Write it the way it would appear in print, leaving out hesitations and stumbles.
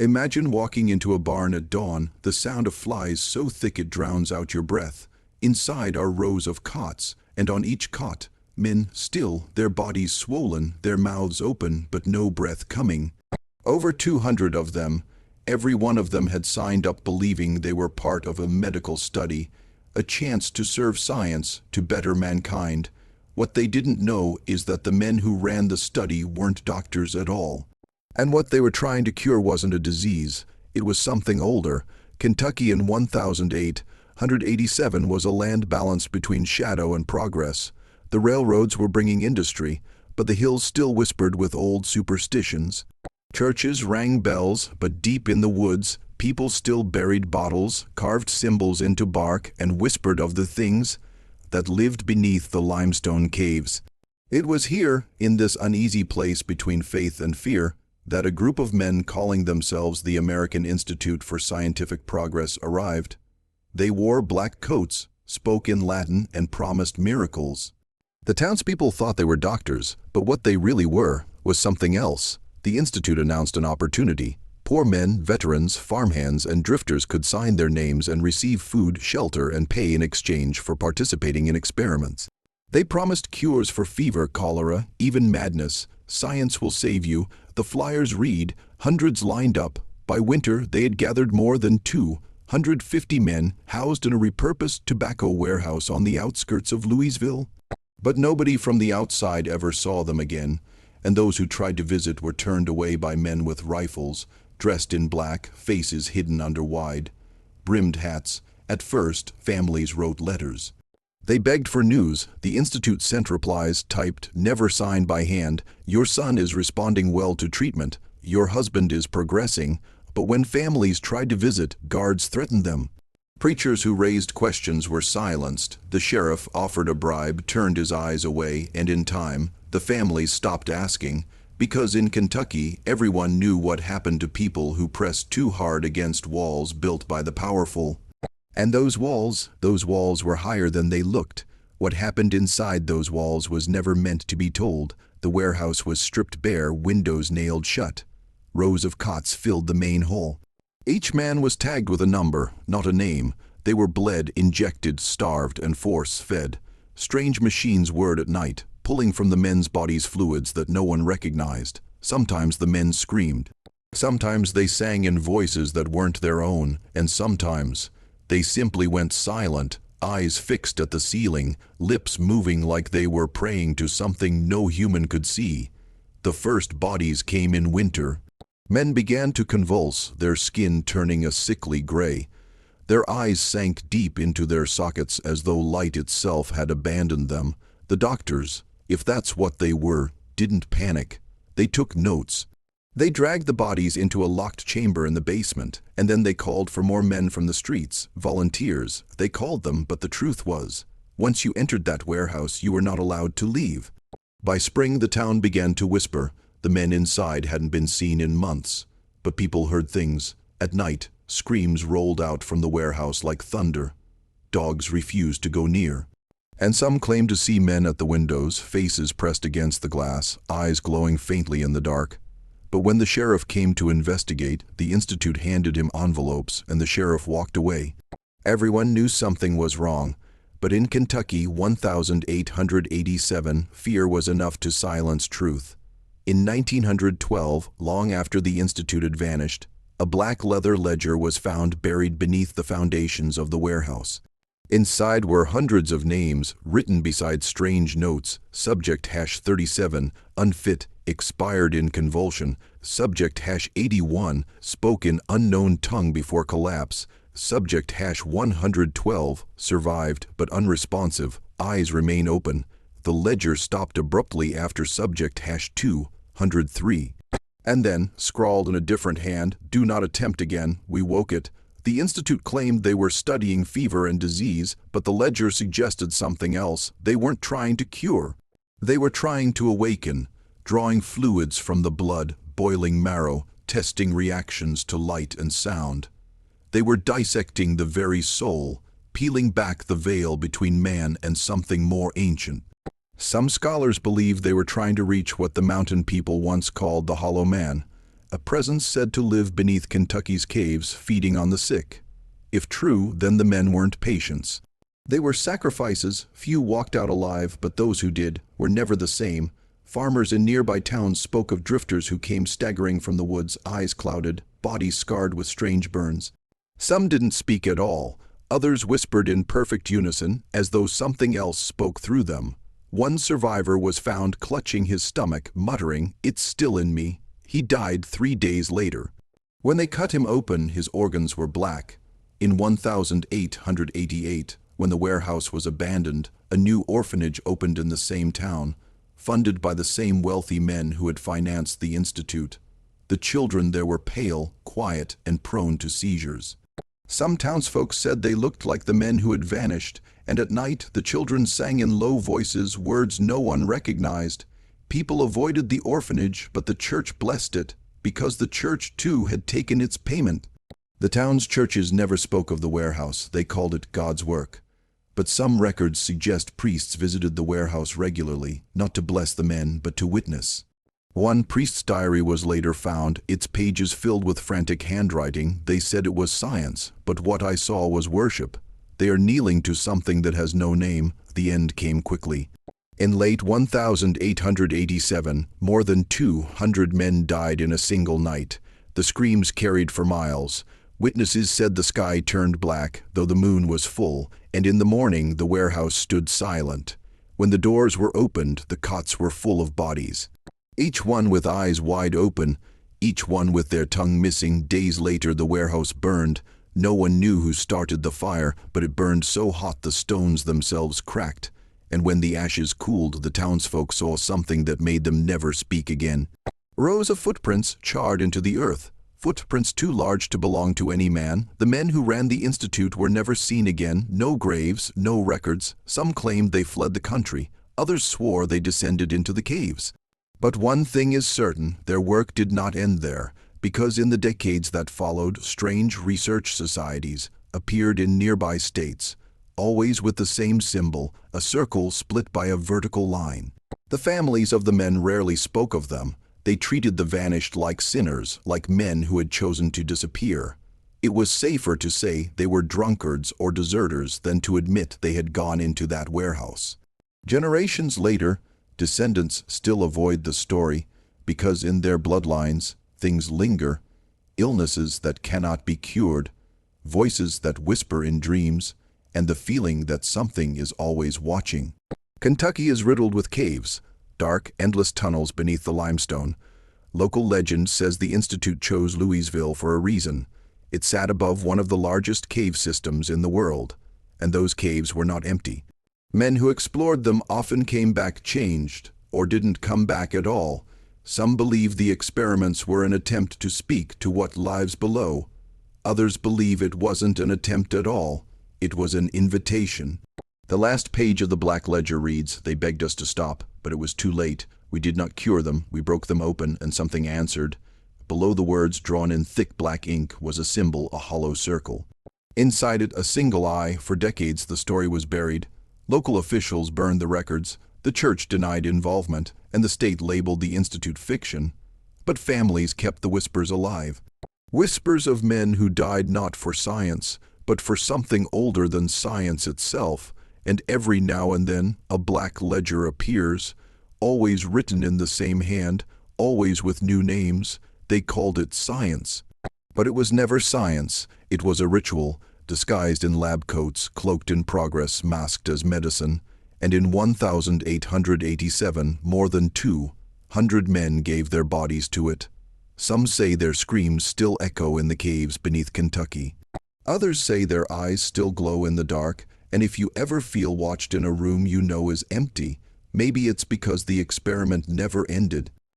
Imagine walking into a barn at dawn, the sound of flies so thick it drowns out your breath. Inside are rows of cots, and on each cot, men still, their bodies swollen, their mouths open, but no breath coming. Over 200 of them. Every one of them had signed up believing they were part of a medical study, a chance to serve science, to better mankind. What they didn't know is that the men who ran the study weren't doctors at all. And what they were trying to cure wasn't a disease, it was something older. Kentucky in 1887 was a land balanced between shadow and progress. The railroads were bringing industry, but the hills still whispered with old superstitions. Churches rang bells, but deep in the woods, people still buried bottles, carved symbols into bark, and whispered of the things that lived beneath the limestone caves. It was here, in this uneasy place between faith and fear, that a group of men calling themselves the American Institute for Scientific Progress arrived. They wore black coats, spoke in Latin, and promised miracles. The townspeople thought they were doctors, but what they really were was something else. The Institute announced an opportunity. Poor men, veterans, farmhands, and drifters could sign their names and receive food, shelter, and pay in exchange for participating in experiments. They promised cures for fever, cholera, even madness. Science will save you. The flyers read, hundreds lined up. By winter, they had gathered more than 250 men housed in a repurposed tobacco warehouse on the outskirts of Louisville. But nobody from the outside ever saw them again, and those who tried to visit were turned away by men with rifles, dressed in black, faces hidden under wide, brimmed hats. At first, families wrote letters. They begged for news. The Institute sent replies typed, never signed by hand. Your son is responding well to treatment. Your husband is progressing. But when families tried to visit, guards threatened them. Preachers who raised questions were silenced. The sheriff offered a bribe, turned his eyes away, and in time, the families stopped asking. Because in Kentucky, everyone knew what happened to people who pressed too hard against walls built by the powerful. And those walls were higher than they looked. What happened inside those walls was never meant to be told. The warehouse was stripped bare, windows nailed shut. Rows of cots filled the main hall. Each man was tagged with a number, not a name. They were bled, injected, starved, and force-fed. Strange machines whirred at night, pulling from the men's bodies fluids that no one recognized. Sometimes the men screamed. Sometimes they sang in voices that weren't their own, and sometimes they simply went silent, eyes fixed at the ceiling, lips moving like they were praying to something no human could see. The first bodies came in winter. Men began to convulse, their skin turning a sickly gray. Their eyes sank deep into their sockets as though light itself had abandoned them. The doctors, if that's what they were, didn't panic. They took notes. They dragged the bodies into a locked chamber in the basement, and then they called for more men from the streets, volunteers. They called them, but the truth was, once you entered that warehouse, you were not allowed to leave. By spring, the town began to whisper. The men inside hadn't been seen in months, but people heard things. At night, screams rolled out from the warehouse like thunder. Dogs refused to go near. And some claimed to see men at the windows, faces pressed against the glass, eyes glowing faintly in the dark. But when the sheriff came to investigate, the Institute handed him envelopes, and the sheriff walked away. Everyone knew something was wrong, but in Kentucky, 1887, fear was enough to silence truth. In 1912, long after the Institute had vanished, a black leather ledger was found buried beneath the foundations of the warehouse. Inside were hundreds of names, written beside strange notes. Subject #37, unfit, expired in convulsion. Subject #81, spoke in unknown tongue before collapse. Subject #112, survived but unresponsive, eyes remain open. The ledger stopped abruptly after subject #203. And then, scrawled in a different hand, do not attempt again, we woke it. The Institute claimed they were studying fever and disease, but the ledger suggested something else. They weren't trying to cure. They were trying to awaken, drawing fluids from the blood, boiling marrow, testing reactions to light and sound. They were dissecting the very soul, peeling back the veil between man and something more ancient. Some scholars believe they were trying to reach what the mountain people once called the Hollow Man, a presence said to live beneath Kentucky's caves feeding on the sick. If true, then the men weren't patients. They were sacrifices. Few walked out alive, but those who did were never the same. Farmers in nearby towns spoke of drifters who came staggering from the woods, eyes clouded, bodies scarred with strange burns. Some didn't speak at all. Others whispered in perfect unison, as though something else spoke through them. One survivor was found clutching his stomach, muttering, "It's still in me." He died 3 days later. When they cut him open, his organs were black. In 1888, when the warehouse was abandoned, a new orphanage opened in the same town, funded by the same wealthy men who had financed the institute. The children there were pale, quiet, and prone to seizures. Some townsfolk said they looked like the men who had vanished, and at night the children sang in low voices words no one recognized. People avoided the orphanage, but the church blessed it, because the church too had taken its payment. The town's churches never spoke of the warehouse. They called it God's work. But some records suggest priests visited the warehouse regularly, not to bless the men, but to witness. One priest's diary was later found, its pages filled with frantic handwriting. They said it was science, but what I saw was worship. They are kneeling to something that has no name. The end came quickly. In late 1887, more than 200 men died in a single night. The screams carried for miles. Witnesses said the sky turned black, though the moon was full, and in the morning the warehouse stood silent. When the doors were opened, the cots were full of bodies. Each one with eyes wide open, each one with their tongue missing. Days later the warehouse burned. No one knew who started the fire, but it burned so hot the stones themselves cracked. And when the ashes cooled, the townsfolk saw something that made them never speak again. Rows of footprints charred into the earth. Footprints too large to belong to any man. The men who ran the institute were never seen again. No graves, no records. Some claimed they fled the country. Others swore they descended into the caves. But one thing is certain, their work did not end there, because in the decades that followed, strange research societies appeared in nearby states, always with the same symbol, a circle split by a vertical line. The families of the men rarely spoke of them. They treated the vanished like sinners, like men who had chosen to disappear. It was safer to say they were drunkards or deserters than to admit they had gone into that warehouse. Generations later, descendants still avoid the story because in their bloodlines things linger, illnesses that cannot be cured, voices that whisper in dreams, and the feeling that something is always watching. Kentucky is riddled with caves, dark, endless tunnels beneath the limestone. Local legend says the Institute chose Louisville for a reason. It sat above one of the largest cave systems in the world, and those caves were not empty. Men who explored them often came back changed, or didn't come back at all. Some believe the experiments were an attempt to speak to what lies below. Others believe it wasn't an attempt at all. It was an invitation. The last page of the Black Ledger reads, "They begged us to stop, but it was too late. We did not cure them. We broke them open, and something answered." Below the words, drawn in thick black ink, was a symbol, a hollow circle. Inside it, a single eye. For decades, the story was buried. Local officials burned the records. The church denied involvement, and the state labeled the institute fiction. But families kept the whispers alive. Whispers of men who died not for science, but for something older than science itself. And every now and then, a black ledger appears, always written in the same hand, always with new names. They called it science. But it was never science. It was a ritual, disguised in lab coats, cloaked in progress, masked as medicine. And in 1887, more than 200 men gave their bodies to it. Some say their screams still echo in the caves beneath Kentucky. Others say their eyes still glow in the dark, and if you ever feel watched in a room you know is empty, maybe it's because the experiment never ended.